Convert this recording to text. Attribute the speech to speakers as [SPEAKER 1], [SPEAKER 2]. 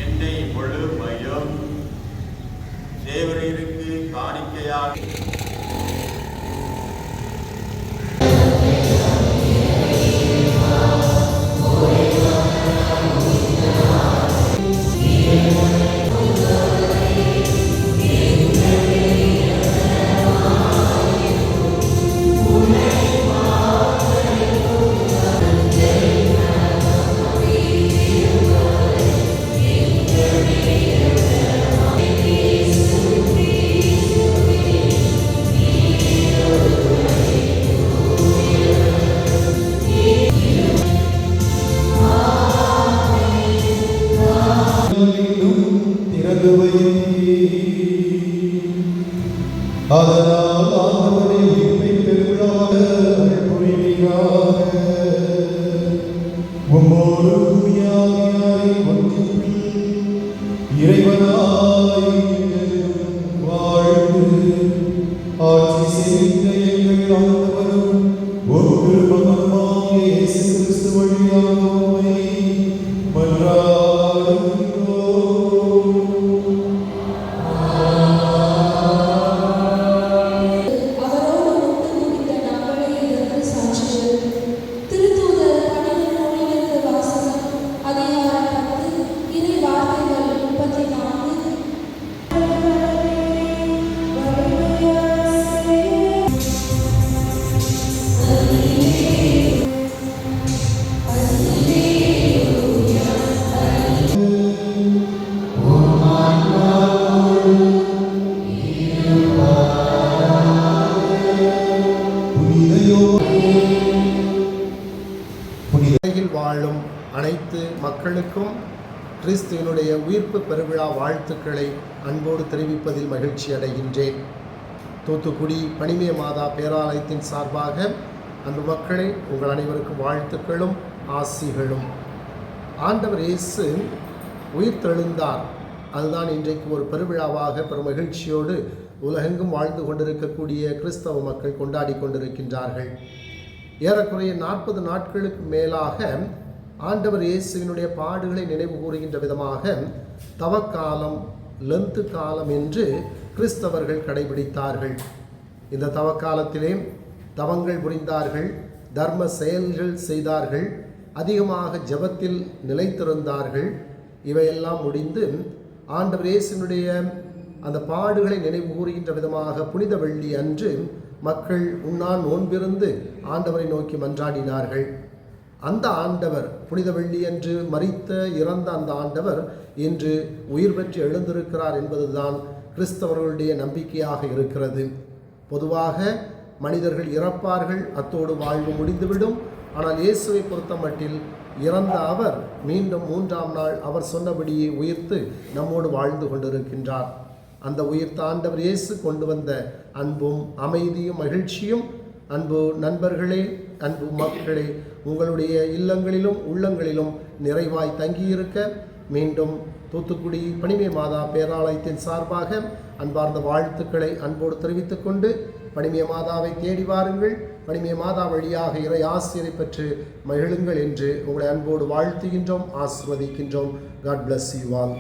[SPEAKER 1] என்னை முழுமையும் தேவரீருக்கு காணிக்கையாக
[SPEAKER 2] அதனால் ஆண்டவரை உயிர்ப்பை பெருவிழாக புரிவீராக. உம்மோடு தூயாவியாரை ஒன்றிப்பில் இறைவனாய் வாழ்ந்து ஆட்சி செய்த எங்கள் ஆண்டவரும் ஒரு திருமகனுமாகிய இயேசு கிறிஸ்து வழியாக உம்மை மன்றாடுகிறோம்.
[SPEAKER 3] வாழும் அனைத்து மக்களுக்கும் கிறிஸ்துவினுடைய உயிர்ப்பு பெருவிழா வாழ்த்துக்களை அன்போடு தெரிவிப்பதில் மகிழ்ச்சி அடைகின்றேன். தூத்துக்குடி பனிமய மாதா பேராலயத்தின் சார்பாக அன்பு மக்களை உங்கள் அனைவருக்கும் வாழ்த்துக்களும் ஆசிகளும். ஆண்டவர் இயேசு உயிர் தெழுந்தார். அதுதான் இன்றைக்கு ஒரு பெருவிழாவாக பெரும் மகிழ்ச்சியோடு உலகெங்கும் வாழ்ந்து கொண்டிருக்கக்கூடிய கிறிஸ்தவ மக்கள் கொண்டாடி கொண்டிருக்கின்றார்கள். ஏறக்குறைய 40 நாட்களுக்கு மேலாக ஆண்டவர் இயேசுவினுடைய பாடுகளை நினைவு கூறுகின்ற விதமாக தவக்காலம், லெந்து காலம் என்று கிறிஸ்தவர்கள் கடைபிடித்தார்கள். இந்த தவக்காலத்திலே தவங்கள் புரிந்தார்கள், தர்ம செயல்கள் செய்தார்கள், அதிகமாக ஜெபத்தில் நிலைத்திருந்தார்கள். இவையெல்லாம் முடிந்து ஆண்டவர் இயேசுவினுடைய அந்த பாடுகளை நினைவு கூறுகின்ற விதமாக புனித வெள்ளி அன்று மக்கள் உண்ணான் நோன்பிருந்து ஆண்டவரை நோக்கி மன்றாடினார்கள். அந்த ஆண்டவர் புனித வெள்ளி அன்று மரித்த இறந்த அந்த ஆண்டவர் இன்று உயிர் பெற்று எழுந்திருக்கிறார் என்பதுதான் கிறிஸ்தவர்களுடைய நம்பிக்கையாக இருக்கிறது. பொதுவாக மனிதர்கள் இறப்பார்கள், அத்தோடு வாழ்வு முடிந்துவிடும். ஆனால் இயேசுவை பொறுத்த மட்டில் இறந்த அவர் மீண்டும் 3ஆம் நாள் அவர் சொன்னபடியே உயிர்த்து நம்மோடு வாழ்ந்து கொண்டிருக்கின்றார். அந்த உயிர்த்த ஆண்டவர் இயேசு கொண்டு வந்த அன்பும் அமைதியும் மகிழ்ச்சியும், அன்பு நண்பர்களே, அன்பு மக்களே, உங்களுடைய இல்லங்களிலும் உள்ளங்களிலும் நிறைவாய் தங்கியிருக்க மீண்டும் தூத்துக்குடி பனிமய மாதா பேராலயத்தின் சார்பாக அன்பார்ந்த வாழ்த்துக்களை அன்போடு தெரிவித்துக் கொண்டு, பனிமய மாதாவை தேடி வாருங்கள், பனிமய மாதா வழியாக இறை ஆசிரியரை பெற்று மகிழுங்கள் என்று உங்களை அன்போடு வாழ்த்துகின்றோம், ஆசிர்வதிக்கின்றோம். God bless you all.